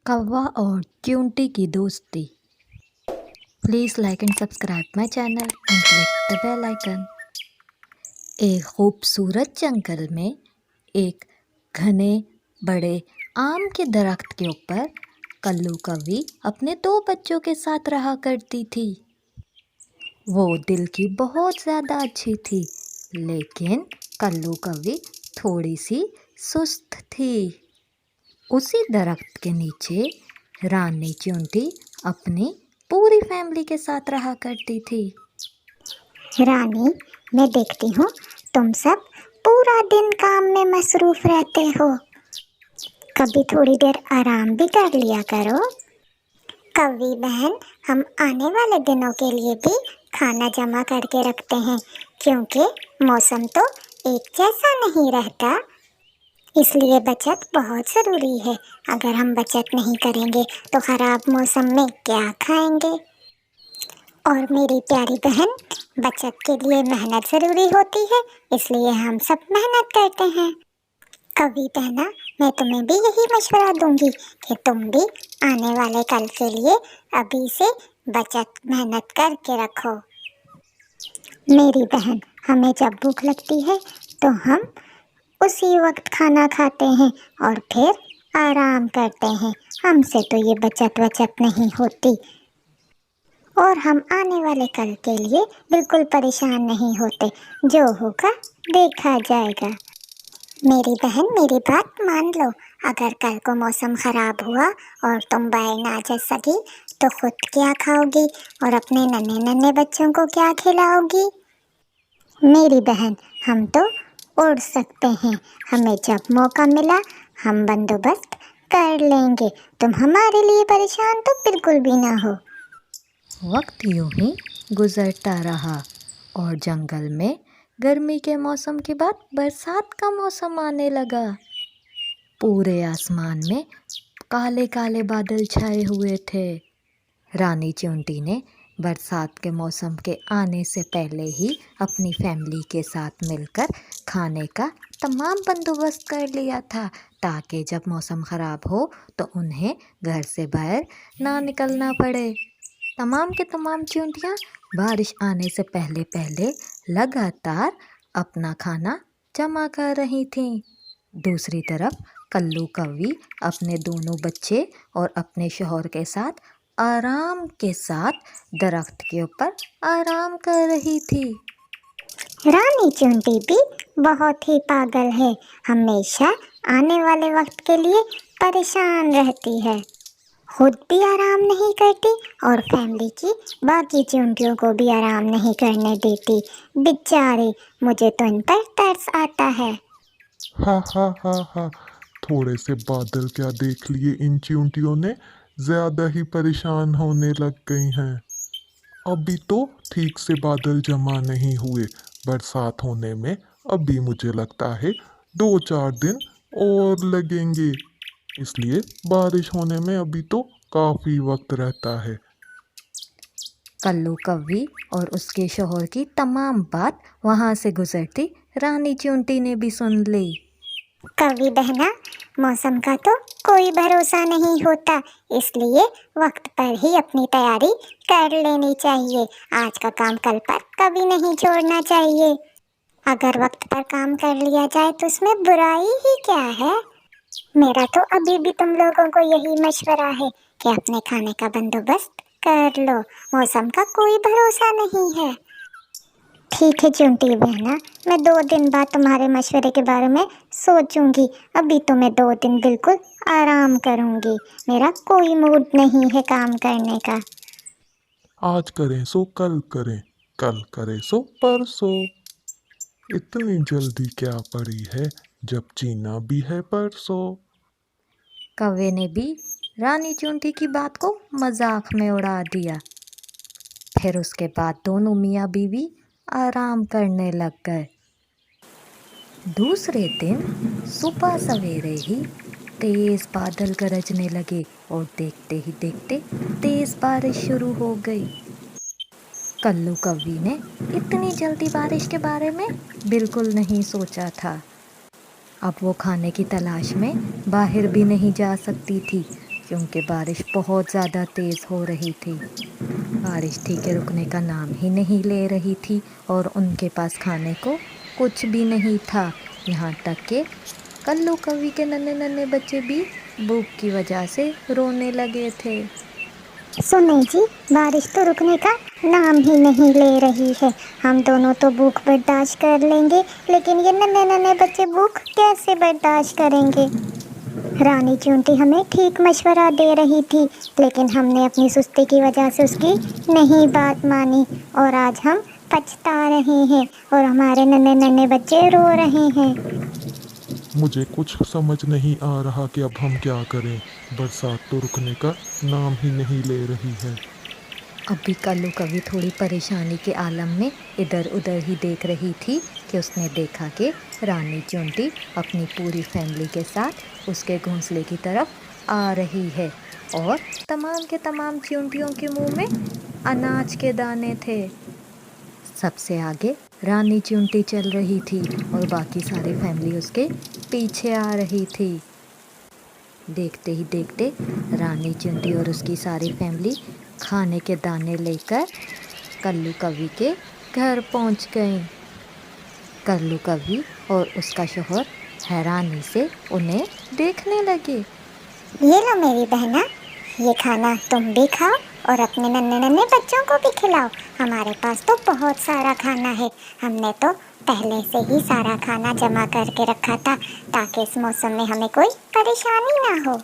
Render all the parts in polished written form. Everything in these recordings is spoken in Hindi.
कौवा और च्यूंटी की दोस्ती। Please like and subscribe my channel and click the bell icon. एक खूबसूरत जंगल में एक घने बड़े आम के दरख्त के ऊपर कल्लू कौवी अपने दो बच्चों के साथ रहा करती थी। वो दिल की बहुत ज़्यादा अच्छी थी, लेकिन कल्लू कौवी थोड़ी सी सुस्त थी। उसी दरख्त के नीचे रानी च्यूंटी अपनी पूरी फैमिली के साथ रहा करती थी। रानी, मैं देखती हूँ तुम सब पूरा दिन काम में मसरूफ रहते हो। कभी थोड़ी देर आराम भी कर लिया करो। कौवी बहन, हम आने वाले दिनों के लिए भी खाना जमा करके रखते हैं, क्योंकि मौसम तो एक जैसा नहीं रहता। इसलिए बचत बहुत ज़रूरी है। अगर हम बचत नहीं करेंगे तो ख़राब मौसम में क्या खाएंगे। और मेरी प्यारी बहन, बचत के लिए मेहनत ज़रूरी होती है, इसलिए हम सब मेहनत करते हैं। कभी बहना, मैं तुम्हें भी यही मशवरा दूंगी कि तुम भी आने वाले कल के लिए अभी से बचत मेहनत करके रखो। मेरी बहन, हमें जब भूख लगती है तो हम उसी वक्त खाना खाते हैं और फिर आराम करते हैं। हमसे तो ये बचत नहीं होती और हम आने वाले कल के लिए बिल्कुल परेशान नहीं होते। जो होगा देखा जाएगा। मेरी बहन, मेरी बात मान लो। अगर कल को मौसम ख़राब हुआ और तुम बाहर ना जा सकी तो खुद क्या खाओगी और अपने नन्हे नन्हे बच्चों को क्या खिलाओगी। मेरी बहन, हम तो उड़ सकते हैं। हमें जब मौका मिला हम बंदोबस्त कर लेंगे। तुम हमारे लिए परेशान तो बिल्कुल भी ना हो। वक्त यूं ही गुजरता रहा और जंगल में गर्मी के मौसम के बाद बरसात का मौसम आने लगा। पूरे आसमान में काले काले बादल छाए हुए थे। रानी च्यूंटी ने बरसात के मौसम के आने से पहले ही अपनी फैमिली के साथ मिलकर खाने का तमाम बंदोबस्त कर लिया था, ताकि जब मौसम ख़राब हो तो उन्हें घर से बाहर ना निकलना पड़े। तमाम के तमाम च्यूंटियाँ बारिश आने से पहले पहले लगातार अपना खाना जमा कर रही थीं। दूसरी तरफ कल्लू कौवी अपने दोनों बच्चे और अपने शौहर के साथ आराम के साथ दरख्त के ऊपर आराम कर रही थी। रानी च्यूंटी भी बहुत ही पागल है। हमेशा आने वाले वक्त के लिए परेशान रहती है। खुद भी आराम नहीं करती और फैमिली की बाकी च्यूंटियों को भी आराम नहीं करने देती। बेचारे, मुझे तो इन पर तरस आता है। हा हा हा हा। थोड़े से बादल क्या देख लिए इन चींटियों ने, ज्यादा ही परेशान होने लग गई हैं। अभी तो ठीक से बादल जमा नहीं हुए। बरसात होने में अभी मुझे लगता है 2-4 दिन और लगेंगे। इसलिए बारिश होने में अभी तो काफी वक्त रहता है। कल्लू कौवी और उसके शौहर की तमाम बात वहाँ से गुजरती रानी च्यूंटी ने भी सुन ली। कवि बहना, मौसम का तो कोई भरोसा नहीं होता, इसलिए वक्त पर ही अपनी तैयारी कर लेनी चाहिए। आज का काम कल पर कभी नहीं छोड़ना चाहिए। अगर वक्त पर काम कर लिया जाए तो उसमें बुराई ही क्या है। मेरा तो अभी भी तुम लोगों को यही मशवरा है कि अपने खाने का बंदोबस्त कर लो। मौसम का कोई भरोसा नहीं है। ठीक है चुंटी बहना, मैं 2 दिन बाद तुम्हारे मशवरे के बारे में सोचूंगी। अभी तो मैं 2 दिन बिल्कुल आराम करूंगी। मेरा कोई मूड नहीं है काम करने का। आज करें सो कल करें, कल करें सो परसों। इतनी जल्दी क्या पड़ी है जब जीना भी है परसों। कौवे ने भी रानी च्यूंटी की बात को मजाक में उड़ा दिया। फिर उसके बाद दोनों मियाँ बीवी आराम करने लग गए। दूसरे दिन सुबह सवेरे ही तेज बादल गरजने लगे और देखते ही देखते तेज बारिश शुरू हो गई। कल्लू कौवी ने इतनी जल्दी बारिश के बारे में बिल्कुल नहीं सोचा था। अब वो खाने की तलाश में बाहर भी नहीं जा सकती थी, क्योंकि बारिश बहुत ज़्यादा तेज़ हो रही थी। बारिश थी कि रुकने का नाम ही नहीं ले रही थी और उनके पास खाने को कुछ भी नहीं था। यहाँ तक कि कल्लू कव्वी के नन्हे नन्हे बच्चे भी भूख की वजह से रोने लगे थे। सुने जी, बारिश तो रुकने का नाम ही नहीं ले रही है। हम दोनों तो भूख बर्दाश्त कर लेंगे, लेकिन ये नन्हे नन्हे बच्चे भूख कैसे बर्दाश्त करेंगे। रानी चींटी हमें ठीक मशवरा दे रही थी, लेकिन हमने अपनी सुस्ती की वजह से उसकी नहीं बात मानी और आज हम पछता रहे हैं और हमारे नन्हे नन्हे बच्चे रो रहे हैं। मुझे कुछ समझ नहीं आ रहा कि अब हम क्या करें। बरसात तो रुकने का नाम ही नहीं ले रही है। अभी कल्लू कव्वी थोड़ी परेशानी के आलम में इधर उधर ही देख रही थी कि उसने देखा कि रानी चींटी अपनी पूरी फैमिली के साथ उसके घोंसले की तरफ आ रही है और तमाम के तमाम चींटियों के मुंह में अनाज के दाने थे। सबसे आगे रानी चींटी चल रही थी और बाकी सारी फैमिली उसके पीछे आ रही थी। देखते ही देखते रानी चींटी और उसकी सारी फैमिली खाने के दाने लेकर कल्लू कव्वी के घर पहुंच गए। कल्लू कव्वी और उसका शौहर हैरानी से उन्हें देखने लगे। ये लो मेरी बहना, ये खाना तुम भी खाओ और अपने नन्हे नन्हे बच्चों को भी खिलाओ। हमारे पास तो बहुत सारा खाना है। हमने तो पहले से ही सारा खाना जमा करके रखा था ताकि इस मौसम में हमें कोई परेशानी ना हो।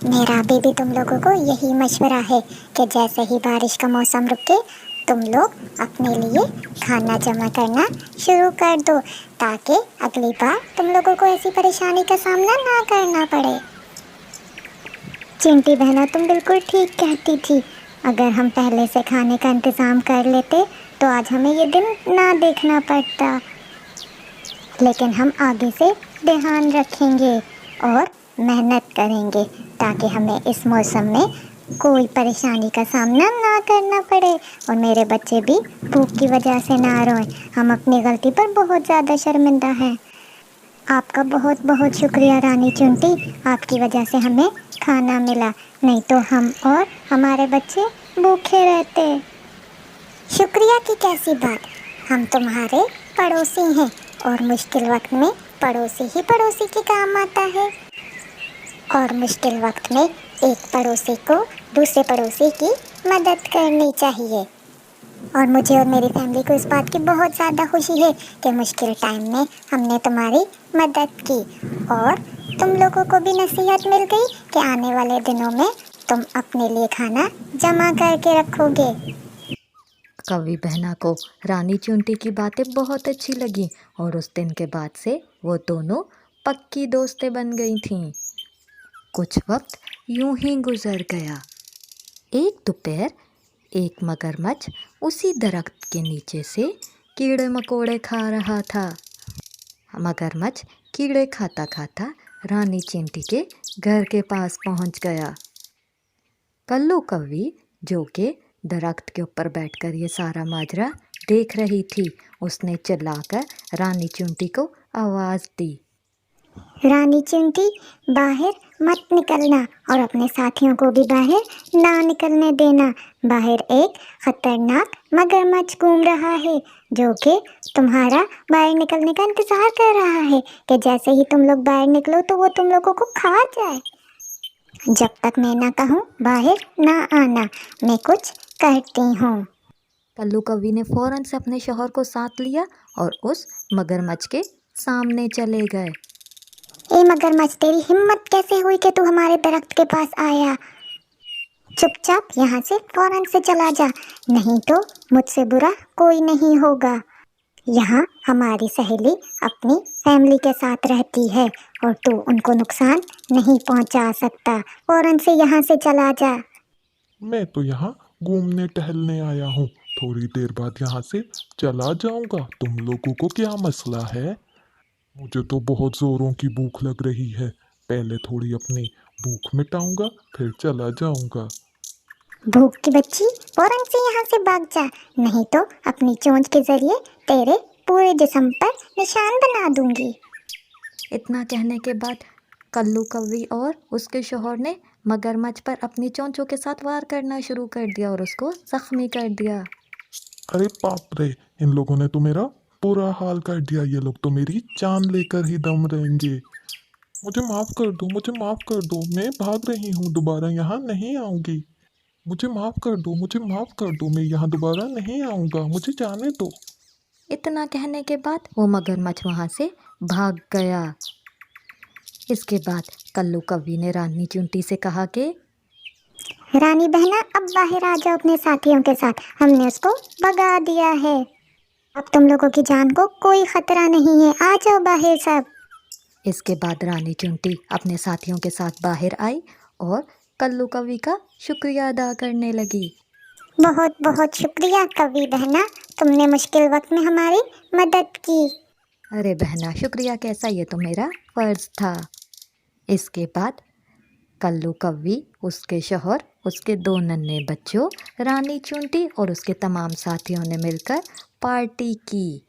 मेरा भी तुम लोगों को यही मशवरा है कि जैसे ही बारिश का मौसम रुके तुम लोग अपने लिए खाना जमा करना शुरू कर दो, ताकि अगली बार तुम लोगों को ऐसी परेशानी का सामना ना करना पड़े। चिंटी बहना, तुम बिल्कुल ठीक कहती थी। अगर हम पहले से खाने का इंतज़ाम कर लेते तो आज हमें ये दिन ना देखना पड़ता। लेकिन हम आगे से ध्यान रखेंगे और मेहनत करेंगे ताकि हमें इस मौसम में कोई परेशानी का सामना ना करना पड़े और मेरे बच्चे भी भूख की वजह से ना रोएं। हम अपनी गलती पर बहुत ज़्यादा शर्मिंदा हैं। आपका बहुत बहुत शुक्रिया रानी चींटी, आपकी वजह से हमें खाना मिला, नहीं तो हम और हमारे बच्चे भूखे रहते। शुक्रिया की कैसी बात, हम तुम्हारे पड़ोसी हैं और मुश्किल वक्त में पड़ोसी ही पड़ोसी के काम आता है। और मुश्किल वक्त में एक पड़ोसी को दूसरे पड़ोसी की मदद करनी चाहिए। और मुझे और मेरी फैमिली को इस बात की बहुत ज़्यादा खुशी है कि मुश्किल टाइम में हमने तुम्हारी मदद की और तुम लोगों को भी नसीहत मिल गई कि आने वाले दिनों में तुम अपने लिए खाना जमा करके रखोगे। कव्वी बहना को रानी चींटी की बातें बहुत अच्छी लगी और उस दिन के बाद से वो दोनों पक्की दोस्तें बन गई थीं। कुछ वक्त यूं ही गुजर गया। एक दोपहर एक मगरमच्छ उसी दरख्त के नीचे से कीड़े मकोड़े खा रहा था। मगरमच्छ कीड़े खाता खाता रानी चींटी के घर के पास पहुंच गया। कल्लू कव्वी, जो कि दरख्त के ऊपर बैठकर ये सारा माजरा देख रही थी, उसने चिल्लाकर रानी चींटी को आवाज़ दी। रानी चींटी, बाहर मत निकलना और अपने साथियों को भी बाहर ना निकलने देना। बाहर एक खतरनाक मगरमच्छ घूम रहा है जो कि तुम्हारा बाहर निकलने का इंतजार कर रहा है कि जैसे ही तुम लोग बाहर निकलो तो वो तुम लोगों को खा जाए। जब तक मैं ना कहूँ बाहर ना आना, मैं कुछ करती हूँ। कल्लू कव्वी ने फौरन से अपने शौहर को साथ लिया और उस मगरमच्छ के सामने चले गए। ए मगरमच्छ, तेरी हिम्मत कैसे हुई कि तू हमारे दरख्त के पास आया? चुपचाप यहाँ से फौरन से चला जा, नहीं तो मुझसे बुरा कोई नहीं होगा। यहाँ हमारी सहेली अपनी फैमिली के साथ रहती है और तू उनको नुकसान नहीं पहुँचा सकता। फौरन से यहाँ से चला जा। मैं तो यहाँ घूमने टहलने आया हूँ, थोड़ी देर बाद यहाँ से चला जाऊँगा। तुम लोगों को क्या मसला है? मुझे तो बहुत ज़ोरों की भूख लग रही है। पहले थोड़ी अपनी भूख मिटाऊंगा, फिर चला जाऊंगा। भूख की बच्ची, फौरन से यहाँ से भाग जा, नहीं तो अपनी चोंच के जरिए तेरे पूरे जिस्म पर निशान बना दूंगी। इतना कहने के बाद कल्लू कव्वी और उसके शौहर ने मगरमच्छ पर अपनी चोंचों के साथ वार करना शुरू कर दिया और उसको जख्मी कर दिया। अरे बाप रे, इन लोगों ने तो मेरा बुरा हाल कर दिया। ये लोग तो मेरी जान लेकर ही दम रहेंगे। मुझे माफ कर दो, मुझे माफ कर दो, मैं भाग रही हूँ, दोबारा यहाँ नहीं आऊंगी। मुझे माफ कर दो, मुझे माफ कर दो, मैं यहाँ दोबारा नहीं आऊंगा, मुझे जाने दो। इतना कहने के बाद वो मगरमच्छ वहाँ से भाग गया। इसके बाद कल्लू कव्वी ने रानी चुंटी से कहा कि रानी बहना, अब बाहर आ जाओ अपने साथियों के साथ, हमने उसको भगा दिया है। अब तुम लोगों की जान को कोई खतरा नहीं है, आ जाओ बाहर सब। इसके बाद रानी चुंटी अपने साथियों के साथ बाहर आई और कल्लू कव्वी का शुक्रिया अदा करने लगी। बहुत बहुत शुक्रिया कवि बहना, तुमने मुश्किल वक्त में हमारी मदद की। अरे बहना, शुक्रिया कैसा, ये तो मेरा फर्ज था। इसके बाद कल्लू कव्वी, उसके शौहर, उसके 2 नन्हे बच्चों, रानी चुंटी और उसके तमाम साथियों ने मिलकर पार्टी की।